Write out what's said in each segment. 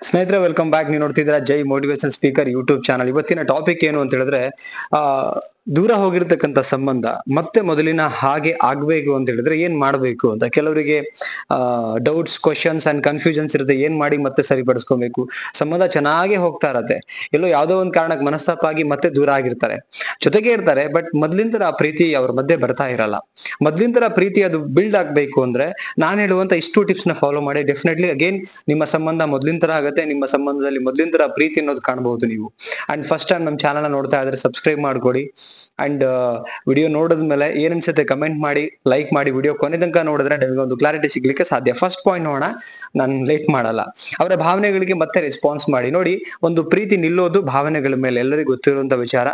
ಸ್ನೇಹಿತರೆ, welcome back. ನೀವು ನೋಡ್ತಿದ್ದೀರಾ ಜೈ ಮೋಟಿವೇಶನ್ ಸ್ಪೀಕರ್ ಯೂಟ್ಯೂಬ್ ಚಾನಲ್. ಇವತ್ತಿನ ಟಾಪಿಕ್ ಏನು ಅಂತ ಹೇಳಿದ್ರೆ, ಆ ದೂರ ಹೋಗಿರ್ತಕ್ಕಂಥ ಸಂಬಂಧ ಮತ್ತೆ ಮೊದಲಿನ ಹಾಗೆ ಆಗ್ಬೇಕು ಅಂತ ಹೇಳಿದ್ರೆ ಏನ್ ಮಾಡ್ಬೇಕು ಅಂತ. ಕೆಲವರಿಗೆ ಡೌಟ್ಸ್, ಕ್ವಶನ್ಸ್ ಅಂಡ್ ಕನ್ಫ್ಯೂಷನ್ಸ್ ಇರುತ್ತೆ. ಏನ್ ಮಾಡಿ ಮತ್ತೆ ಸರಿಪಡಿಸ್ಕೊಬೇಕು. ಸಂಬಂಧ ಚೆನ್ನಾಗೆ ಹೋಗ್ತಾ ಇರತ್ತೆ, ಎಲ್ಲೋ ಯಾವ್ದೋ ಒಂದ್ ಕಾರಣಕ್ಕೆ ಮನಸ್ತಾಪ ಆಗಿ ಮತ್ತೆ ದೂರ ಆಗಿರ್ತಾರೆ. ಜೊತೆಗೆ ಇರ್ತಾರೆ, ಬಟ್ ಮೊದ್ಲಿನ ತರ ಆ ಪ್ರೀತಿ ಅವ್ರ ಮಧ್ಯೆ ಬರ್ತಾ ಇರಲ್ಲ. ಮೊದ್ಲಿನ ತರ ಪ್ರೀತಿ ಅದು ಬಿಲ್ಡ್ ಆಗ್ಬೇಕು ಅಂದ್ರೆ ನಾನು ಹೇಳುವಂತ ಇಷ್ಟು ಟಿಪ್ಸ್ ನ ಫಾಲೋ ಮಾಡಿ ಡೆಫಿನೆಟ್ಲಿ ಅಗೇನ್ ನಿಮ್ಮ ಸಂಬಂಧ ಮೊದ್ಲಿನ ತರ ಆಗುತ್ತೆ. ನಿಮ್ಮ ಸಂಬಂಧದಲ್ಲಿ ಮೊದ್ಲಿನ ತರ ಪ್ರೀತಿ ಅನ್ನೋದು ಕಾಣಬಹುದು ನೀವು. ಅಂಡ್ ಫಸ್ಟ್ ಟೈಮ್ ನಮ್ಮ ಚಾನಲ್ ನೋಡ್ತಾ ಇದ್ರೆ ಸಬ್ಸ್ಕ್ರೈಬ್ ಮಾಡ್ಕೊಡಿ. ಅಂಡ್ ವಿಡಿಯೋ ನೋಡಿದ್ಮೇಲೆ ಏನ್ ಅನ್ಸುತ್ತೆ ಕಮೆಂಟ್ ಮಾಡಿ, ಲೈಕ್ ಮಾಡಿ. ವಿಡಿಯೋ ಕೊನೆ ತನಕ ನೋಡಿದ್ರೆ ನಿಮಗೆ ಒಂದು ಕ್ಲಾರಿಟಿ ಸಿಗ್ಲಿಕ್ಕೆ ಸಾಧ್ಯ. ಫಸ್ಟ್ ಪಾಯಿಂಟ್ ನೋಡೋಣ, ನಾನು ಲೇಟ್ ಮಾಡಲ್ಲ. ಅವರ ಭಾವನೆಗಳಿಗೆ ಮತ್ತೆ ರೆಸ್ಪಾನ್ಸ್ ಮಾಡಿ. ನೋಡಿ, ಒಂದು ಪ್ರೀತಿ ನಿಲ್ಲೋದು ಭಾವನೆಗಳ ಮೇಲೆ, ಎಲ್ಲರಿಗೂ ಗೊತ್ತಿರುವಂತ ವಿಚಾರ.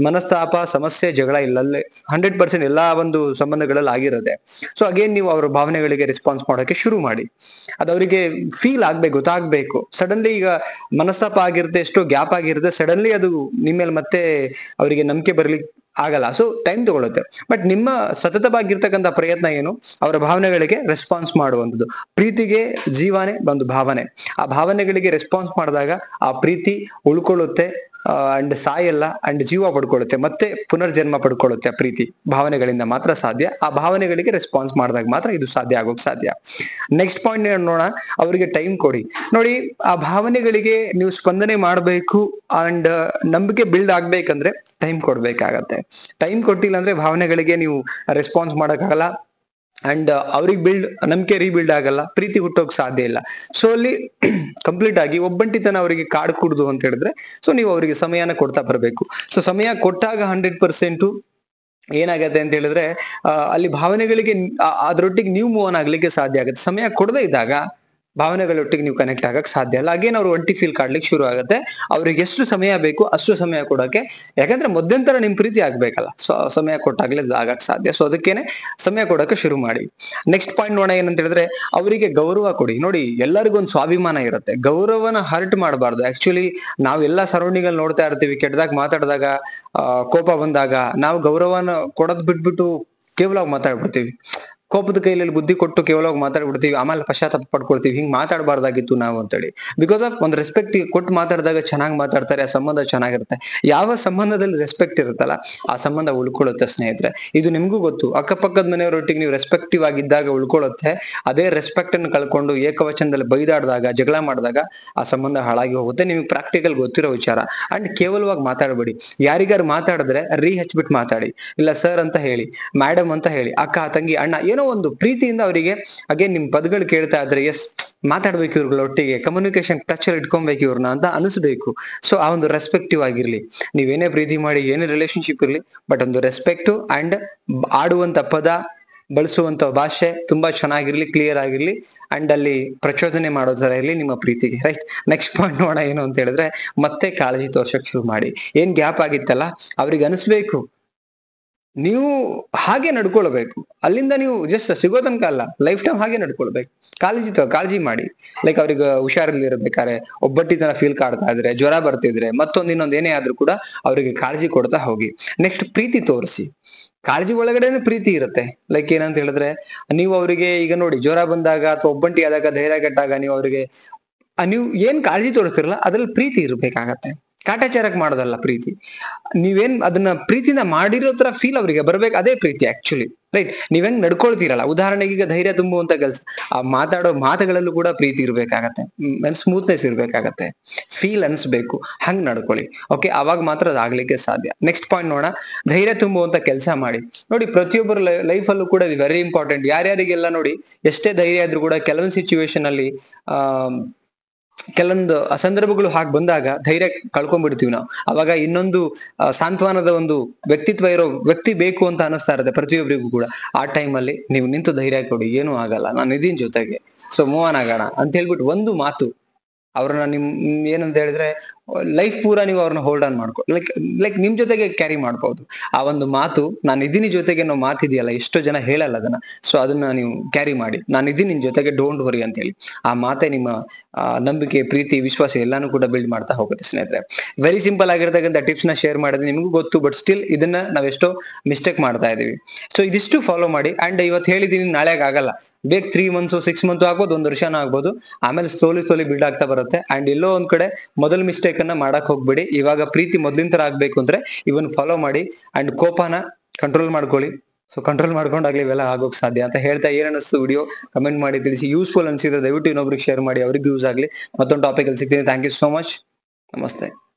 ಮನಸ್ತಾಪ, ಸಮಸ್ಯೆ, ಜಗಳ ಇಲ್ಲಲ್ಲೇ 100% ಎಲ್ಲಾ ಒಂದು ಸಂಬಂಧಗಳಲ್ಲಿ ಆಗಿರುತ್ತೆ. ಸೊ ಅಗೇನ್ ನೀವು ಅವ್ರ ಭಾವನೆಗಳಿಗೆ ರೆಸ್ಪಾನ್ಸ್ ಮಾಡೋಕೆ ಶುರು ಮಾಡಿ. ಅದು ಅವರಿಗೆ ಫೀಲ್ ಆಗ್ಬೇಕು, ಗೊತ್ತಾಗ್ಬೇಕು. ಸಡನ್ಲಿ ಈಗ ಮನಸ್ತಾಪ ಆಗಿರುತ್ತೆ, ಎಷ್ಟೋ ಗ್ಯಾಪ್ ಆಗಿರುತ್ತೆ, ಸಡನ್ಲಿ ಅದು ನಿಮ್ಮೇಲೆ ಮತ್ತೆ ಅವರಿಗೆ ನಂಬಿಕೆ ಬರ್ಲಿಕ್ಕೆ ಆಗಲ್ಲ. ಸೊ ಟೈಮ್ ತಗೊಳುತ್ತೆ. ಬಟ್ ನಿಮ್ಮ ಸತತವಾಗಿರ್ತಕ್ಕಂಥ ಪ್ರಯತ್ನ ಏನು, ಅವರ ಭಾವನೆಗಳಿಗೆ ರೆಸ್ಪಾನ್ಸ್ ಮಾಡುವಂಥದ್ದು. ಪ್ರೀತಿಗೆ ಜೀವನೇ ಒಂದು ಭಾವನೆ. ಆ ಭಾವನೆಗಳಿಗೆ ರೆಸ್ಪಾನ್ಸ್ ಮಾಡಿದಾಗ ಆ ಪ್ರೀತಿ ಉಳ್ಕೊಳ್ಳುತ್ತೆ, ಅಂಡ್ ಸಾಯಲ್ಲ, ಅಂಡ್ ಜೀವ ಪಡ್ಕೊಳ್ಳುತ್ತೆ, ಮತ್ತೆ ಪುನರ್ಜನ್ಮ ಪಡ್ಕೊಳ್ಳುತ್ತೆ. ಪ್ರೀತಿ ಭಾವನೆಗಳಿಂದ ಮಾತ್ರ ಸಾಧ್ಯ. ಆ ಭಾವನೆಗಳಿಗೆ ರೆಸ್ಪಾನ್ಸ್ ಮಾಡಿದಾಗ ಮಾತ್ರ ಇದು ಸಾಧ್ಯ ಆಗೋಕ್ ಸಾಧ್ಯ. ನೆಕ್ಸ್ಟ್ ಪಾಯಿಂಟ್ ನೋಡೋಣ, ಅವರಿಗೆ ಟೈಮ್ ಕೊಡಿ. ನೋಡಿ, ಆ ಭಾವನೆಗಳಿಗೆ ನೀವು ಸ್ಪಂದನೆ ಮಾಡಬೇಕು ಅಂಡ್ ನಂಬಿಕೆ ಬಿಲ್ಡ್ ಆಗ್ಬೇಕಂದ್ರೆ ಟೈಮ್ ಕೊಡ್ಬೇಕಾಗತ್ತೆ. ಟೈಮ್ ಕೊಟ್ಟಿಲ್ಲ ಅಂದ್ರೆ ಭಾವನೆಗಳಿಗೆ ನೀವು ರೆಸ್ಪಾನ್ಸ್ ಮಾಡಕ್ಕಾಗಲ್ಲ. ಅಂಡ್ ಅವ್ರಿಗೆ ನಂಬಿಕೆ ರೀಬಿಲ್ಡ್ ಆಗಲ್ಲ, ಪ್ರೀತಿ ಹುಟ್ಟೋಕ್ ಸಾಧ್ಯ ಇಲ್ಲ. ಸೊ ಅಲ್ಲಿ ಕಂಪ್ಲೀಟ್ ಆಗಿ ಒಬ್ಬಂಟಿತನ ಅವರಿಗೆ ಕಾಡ್ ಕುಡ್ದು ಅಂತ ಹೇಳಿದ್ರೆ, ಸೊ ನೀವು ಅವರಿಗೆ ಸಮಯನ ಕೊಡ್ತಾ ಬರಬೇಕು. ಸೊ ಸಮಯ ಕೊಟ್ಟಾಗ 100% ಏನಾಗತ್ತೆ ಅಂತ ಹೇಳಿದ್ರೆ, ಅಲ್ಲಿ ಭಾವನೆಗಳಿಗೆ ಅದ್ರೊಟ್ಟಿಗೆ ನೀವು ಮೂವ್ ಆನ್ ಆಗ್ಲಿಕ್ಕೆ ಸಾಧ್ಯ ಆಗುತ್ತೆ. ಸಮಯ ಕೊಡದೇ ಇದ್ದಾಗ ಭಾವನೆಗಳೊಟ್ಟಿಗೆ ನೀವು ಕನೆಕ್ಟ್ ಆಗಕ್ ಸಾಧ್ಯ ಅಲ್ಲ. ಅಗೇನ್ ಅವ್ರು ಒಂಟಿ ಫೀಲ್ ಕಾಡ್ಲಿಕ್ಕೆ ಶುರು ಆಗುತ್ತೆ. ಅವ್ರಿಗೆ ಎಷ್ಟು ಸಮಯ ಬೇಕು ಅಷ್ಟು ಸಮಯ ಕೊಡೋಕೆ, ಯಾಕಂದ್ರೆ ಮಧ್ಯಂತರ ನಿಮ್ ಪ್ರೀತಿ ಆಗ್ಬೇಕಲ್ಲ. ಸೊ ಸಮಯ ಕೊಟ್ಟಾಗ್ಲೇ ಆಗಕ್ ಸಾಧ್ಯ. ಸೊ ಅದಕ್ಕೇನೆ ಸಮಯ ಕೊಡೋಕೆ ಶುರು ಮಾಡಿ. ನೆಕ್ಸ್ಟ್ ಪಾಯಿಂಟ್ ನೋಡೋಣ, ಏನಂತ ಹೇಳಿದ್ರೆ ಅವರಿಗೆ ಗೌರವ ಕೊಡಿ. ನೋಡಿ, ಎಲ್ಲರಿಗೂ ಒಂದು ಸ್ವಾಭಿಮಾನ ಇರುತ್ತೆ, ಗೌರವನ ಹರ್ಟ್ ಮಾಡಬಾರ್ದು. ಆಕ್ಚುಲಿ ನಾವೆಲ್ಲ ಸರೌಂಡಿಂಗ್ ಅಲ್ಲಿ ನೋಡ್ತಾ ಇರ್ತೀವಿ, ಕೆಟ್ಟದಾಗ ಮಾತಾಡಿದಾಗ, ಕೋಪ ಬಂದಾಗ ನಾವು ಗೌರವನ ಕೊಡೋದ್ ಬಿಟ್ಬಿಟ್ಟು ಕೇವಲ ಮಾತಾಡ್ಬಿಡ್ತೀವಿ. ಕೋಪದ ಕೈಯಲ್ಲಿ ಬುದ್ಧಿ ಕೊಟ್ಟು ಕೇವಲ ಮಾತಾಡ್ಬಿಡ್ತೀವಿ, ಆಮೇಲೆ ಪಶ್ಚಾತ್ತಾಪ ಪಡ್ಕೊಳ್ತೀವಿ. ಹಿಂಗ್ ಮಾತಾಡಬಾರ್ದಾಗಿತ್ತು ನಾವು ಅಂತೇಳಿ. ಬಿಕಾಸ್ ಆಫ್ ಒಂದು ರೆಸ್ಪೆಕ್ಟ್ ಕೊಟ್ಟು ಮಾತಾಡಿದಾಗ ಚೆನ್ನಾಗಿ ಮಾತಾಡ್ತಾರೆ, ಆ ಸಂಬಂಧ ಚೆನ್ನಾಗಿರುತ್ತೆ. ಯಾವ ಸಂಬಂಧದಲ್ಲಿ ರೆಸ್ಪೆಕ್ಟ್ ಇರುತ್ತಲ್ಲ ಆ ಸಂಬಂಧ ಉಳ್ಕೊಳ್ಳುತ್ತೆ ಸ್ನೇಹಿತರೆ. ಇದು ನಿಮ್ಗೂ ಗೊತ್ತು. ಅಕ್ಕಪಕ್ಕದ ಮನೆಯವರೊಟ್ಟಿಗೆ ನೀವು ರೆಸ್ಪೆಕ್ಟಿವ್ ಆಗಿದ್ದಾಗ ಉಳ್ಕೊಳ್ಳುತ್ತೆ. ಅದೇ ರೆಸ್ಪೆಕ್ಟ್ ಅನ್ನು ಕಳ್ಕೊಂಡು ಏಕವಚನದಲ್ಲಿ ಬೈದಾಡಿದಾಗ, ಜಗಳ ಮಾಡಿದಾಗ ಆ ಸಂಬಂಧ ಹಾಳಾಗಿ ಹೋಗುತ್ತೆ. ನಿಮ್ಗೆ ಪ್ರಾಕ್ಟಿಕಲ್ ಗೊತ್ತಿರೋ ವಿಚಾರ. ಅಂಡ್ ಕೇವಲವಾಗಿ ಮಾತಾಡಬೇಡಿ. ಯಾರಿಗಾರು ಮಾತಾಡಿದ್ರೆ ಹಚ್ಬಿಟ್ಟು ಮಾತಾಡಿ. ಇಲ್ಲ ಸರ್ ಅಂತ ಹೇಳಿ, ಮೇಡಮ್ ಅಂತ ಹೇಳಿ, ಅಕ್ಕ, ತಂಗಿ, ಅಣ್ಣ, ಏನೋ ಒಂದು ಪ್ರೀತಿಯಿಂದ ಅವರಿಗೆ ಅಗೇನ್ ನಿಮ್ ಪದಗಳು ಕೇಳ್ತಾ ಇದ್ರೆ ಎಸ್ ಮಾತಾಡ್ಬೇಕು, ಇವ್ರುಗಳ ಒಟ್ಟಿಗೆ ಕಮ್ಯುನಿಕೇಶನ್ ಟಚ್ ಅಲ್ಲಿ ಇಟ್ಕೊಬೇಕು ಇವ್ರನ್ನ ಅಂತ ಅನಿಸ್ಬೇಕು. ಸೊ ಆ ಒಂದು ರೆಸ್ಪೆಕ್ಟಿವ್ ಆಗಿರ್ಲಿ. ನೀವೇನೇ ಪ್ರೀತಿ ಮಾಡಿ, ಏನೇ ರಿಲೇಶನ್ಶಿಪ್ ಇರ್ಲಿ, ಬಟ್ ಒಂದು ರೆಸ್ಪೆಕ್ಟ್ ಅಂಡ್ ಆಡುವಂತ ಪದ, ಬಳಸುವಂತ ಭಾಷೆ ತುಂಬಾ ಚೆನ್ನಾಗಿರ್ಲಿ, ಕ್ಲಿಯರ್ ಆಗಿರ್ಲಿ, ಅಂಡ್ ಅಲ್ಲಿ ಪ್ರಚೋದನೆ ಮಾಡೋ ತರ ಇರ್ಲಿ ನಿಮ್ಮ ಪ್ರೀತಿಗೆ. ರೈಟ್. ನೆಕ್ಸ್ಟ್ ಪಾಯಿಂಟ್ ನೋಡೋಣ, ಏನು ಅಂತ ಹೇಳಿದ್ರೆ ಮತ್ತೆ ಕಾಳಜಿ ತೋರ್ಸಕ್ ಶುರು ಮಾಡಿ. ಏನ್ ಗ್ಯಾಪ್ ಆಗಿತ್ತಲ್ಲ ಅವ್ರಿಗೆ ಅನಿಸ್ಬೇಕು, ನೀವು ಹಾಗೆ ನಡ್ಕೊಳ್ಬೇಕು. ಅಲ್ಲಿಂದ ನೀವು ಜಸ್ಟ್ ಸಿಗೋ ತನಕ ಅಲ್ಲ, ಲೈಫ್ ಟೈಮ್ ಹಾಗೆ ನಡ್ಕೊಳ್ಬೇಕು. ಕಾಳಜಿ ಮಾಡಿ. ಲೈಕ್ ಅವ್ರಿಗೆ ಹುಷಾರಲ್ಲಿ ಇರ್ಬೇಕಾದ್ರೆ, ಒಬ್ಬಟ್ಟಿತನ ಫೀಲ್ ಕಾಡ್ತಾ ಇದ್ರೆ, ಜ್ವರ ಬರ್ತಿದ್ರೆ, ಇನ್ನೊಂದ್ ಏನೇ ಆದ್ರೂ ಕೂಡ ಅವರಿಗೆ ಕಾಳಜಿ ಕೊಡ್ತಾ ಹೋಗಿ. ನೆಕ್ಸ್ಟ್ ಪ್ರೀತಿ ತೋರಿಸಿ. ಕಾಳಜಿ ಒಳಗಡೆನೆ ಪ್ರೀತಿ ಇರುತ್ತೆ. ಲೈಕ್ ಏನಂತ ಹೇಳಿದ್ರೆ, ನೀವು ಅವರಿಗೆ ಈಗ ನೋಡಿ, ಜ್ವರ ಬಂದಾಗ ಅಥವಾ ಒಬ್ಬಂಟಿ ಆದಾಗ, ಧೈರ್ಯ ಕೆಟ್ಟಾಗ ನೀವು ಅವರಿಗೆ ನೀವು ಏನ್ ಕಾಳಜಿ ತೋರಿಸ್ತಿರಲ್ಲ ಅದ್ರಲ್ಲಿ ಪ್ರೀತಿ ಇರ್ಬೇಕಾಗತ್ತೆ. ಕಾಟಾಚಾರಕ್ ಮಾಡೋದಲ್ಲ ಪ್ರೀತಿ. ನೀವೇನ್ ಅದನ್ನ ಪ್ರೀತಿನ ಮಾಡಿರೋ ತರ ಫೀಲ್ ಅವರಿಗೆ ಬರ್ಬೇಕು, ಅದೇ ಪ್ರೀತಿ ಆಕ್ಚುಲಿ. ರೈಟ್. ನೀವೆಂಗ್ ನಡ್ಕೊಳ್ತೀರಲ್ಲ, ಉದಾಹರಣೆಗೆ ಈಗ ಧೈರ್ಯ ತುಂಬುವಂತ ಕೆಲಸ, ಆ ಮಾತಾಡೋ ಮಾತುಗಳಲ್ಲೂ ಕೂಡ ಪ್ರೀತಿ ಇರ್ಬೇಕಾಗತ್ತೆ, ಸ್ಮೂತ್ನೆಸ್ ಇರ್ಬೇಕಾಗತ್ತೆ, ಫೀಲ್ ಅನ್ಸ್ಬೇಕು. ಹಂಗ್ ನಡ್ಕೊಳ್ಳಿ. ಓಕೆ, ಅವಾಗ ಮಾತ್ರ ಅದಾಗ್ಲಿಕ್ಕೆ ಸಾಧ್ಯ. ನೆಕ್ಸ್ಟ್ ಪಾಯಿಂಟ್ ನೋಡೋಣ, ಧೈರ್ಯ ತುಂಬುವಂತ ಕೆಲಸ ಮಾಡಿ. ನೋಡಿ, ಪ್ರತಿಯೊಬ್ಬರ ಲೈಫಲ್ಲೂ ಕೂಡ ಇದು ವೆರಿ ಇಂಪಾರ್ಟೆಂಟ್. ಯಾರ್ಯಾರಿಗೆಲ್ಲ ನೋಡಿ, ಎಷ್ಟೇ ಧೈರ್ಯ ಆದ್ರೂ ಕೂಡ ಕೆಲವೊಂದು ಸಿಚುವೇಶನ್ ಅಲ್ಲಿ ಕೆಲವೊಂದು ಸಂದರ್ಭಗಳು ಹಾಗೆ ಬಂದಾಗ ಧೈರ್ಯ ಕಳ್ಕೊಂಡ್ಬಿಡ್ತೀವಿ ನಾವು. ಅವಾಗ ಇನ್ನೊಂದು ಸಾಂತ್ವನದ ಒಂದು ವ್ಯಕ್ತಿತ್ವ ಇರೋ ವ್ಯಕ್ತಿ ಬೇಕು ಅಂತ ಅನಿಸ್ತಾ ಇರುತ್ತೆ ಪ್ರತಿಯೊಬ್ಬರಿಗೂ ಕೂಡ. ಆ ಟೈಮಲ್ಲಿ ನೀವು ನಿಂತು ಧೈರ್ಯ ಕೊಡಿ, ಏನೂ ಆಗಲ್ಲ, ನಾನು ಇದೀನಿ ಜೊತೆಗೆ, ಸೊ ಮೂವ್ ಆನ್ ಆಗೋಣ ಅಂತ ಹೇಳ್ಬಿಟ್ಟು ಒಂದು ಮಾತು ಅವ್ರನ್ನ ಏನಂತ ಹೇಳಿದ್ರೆ ಲೈಫ್ ಪೂರ ನೀವು ಅವ್ರನ್ನ ಹೋಲ್ಡ್ ಆನ್ ಮಾಡ್ಕೊ, ಲೈಕ್ ನಿಮ್ ಜೊತೆಗೆ ಕ್ಯಾರಿ ಮಾಡ್ಬೋದು. ಆ ಒಂದು ಮಾತು, ನಾನು ಇದೀನಿ ಜೊತೆಗೆ ಅನ್ನೋ ಮಾತಿದೆಯಲ್ಲ, ಎಷ್ಟೋ ಜನ ಹೇಳಲ್ಲ ಅದನ್ನ. ಸೊ ಅದನ್ನ ನೀವು ಕ್ಯಾರಿ ಮಾಡಿ, ನಾನು ಇದೀನಿ ನಿನ್ ಜೊತೆಗೆ, ಡೋಂಟ್ ವರಿ ಅಂತ ಹೇಳಿ. ಆ ಮಾತೆ ನಿಮ್ಮ ನಂಬಿಕೆ, ಪ್ರೀತಿ, ವಿಶ್ವಾಸ ಎಲ್ಲಾನು ಕೂಡ ಬಿಲ್ಡ್ ಮಾಡ್ತಾ ಹೋಗುತ್ತೆ ಸ್ನೇಹಿತರೆ. ವೆರಿ ಸಿಂಪಲ್ ಆಗಿರ್ತಕ್ಕಂಥ ಟಿಪ್ಸ್ ನ ಶೇರ್ ಮಾಡಿದ್ರೆ ನಿಮಗೂ ಗೊತ್ತು, ಬಟ್ ಸ್ಟಿಲ್ ಇದನ್ನ ನಾವೆಷ್ಟೋ ಮಿಸ್ಟೇಕ್ ಮಾಡ್ತಾ ಇದೀವಿ. ಸೊ ಇದಿಷ್ಟು ಫಾಲೋ ಮಾಡಿ. ಅಂಡ್ ಇವತ್ತು ಹೇಳಿದೀನಿ, ನಾಳೆಗೆ ಆಗಲ್ಲ. ಬೇಗ 3 months 6 months ಆಗ್ಬೋದು, 1 ವರ್ಷನೂ ಆಗ್ಬೋದು. ಆಮೇಲೆ ಸ್ಲೋಲಿ ಬಿಲ್ಡ್ ಆಗ್ತಾ ಬರುತ್ತೆ. ಬರುತ್ತೆ. ಅಂಡ್ ಎಲ್ಲೋ ಒಂದ್ ಕಡೆ ಮೊದಲ ಮಿಸ್ಟೇಕ್ ಅನ್ನ ಮಾಡಕ್ ಹೋಗ್ಬೇಡಿ. ಇವಾಗ ಪ್ರೀತಿ ಮೊದ್ಲಿನ ತರ ಆಗ್ಬೇಕು ಅಂದ್ರೆ ಇವನ್ ಫಾಲೋ ಮಾಡಿ ಅಂಡ್ ಕೋಪನ ಕಂಟ್ರೋಲ್ ಮಾಡ್ಕೊಳ್ಳಿ. ಸೊ ಕಂಟ್ರೋಲ್ ಮಾಡ್ಕೊಂಡಾಗ್ಲಿ ಇವೆಲ್ಲ ಆಗೋಕ್ ಸಾಧ್ಯ ಅಂತ ಹೇಳ್ತಾ, ಏನ್ ಅನಿಸ್ತು ವಿಡಿಯೋ ಕಮೆಂಟ್ ಮಾಡಿ ತಿಳಿಸಿ. ಯೂಸ್ಫುಲ್ ಅನ್ಸಿದ್ರೆ ದಯವಿಟ್ಟು ಇನ್ನೊಬ್ರಿಗೆ ಶೇರ್ ಮಾಡಿ, ಅವ್ರಿಗೆ ಯೂಸ್ ಆಗ್ಲಿ. ಮತ್ತೊಂದು ಟಾಪಿಕ್ ಅಲ್ಲಿ ಸಿಗ್ತೀನಿ. Thank you so much. ನಮಸ್ತೆ.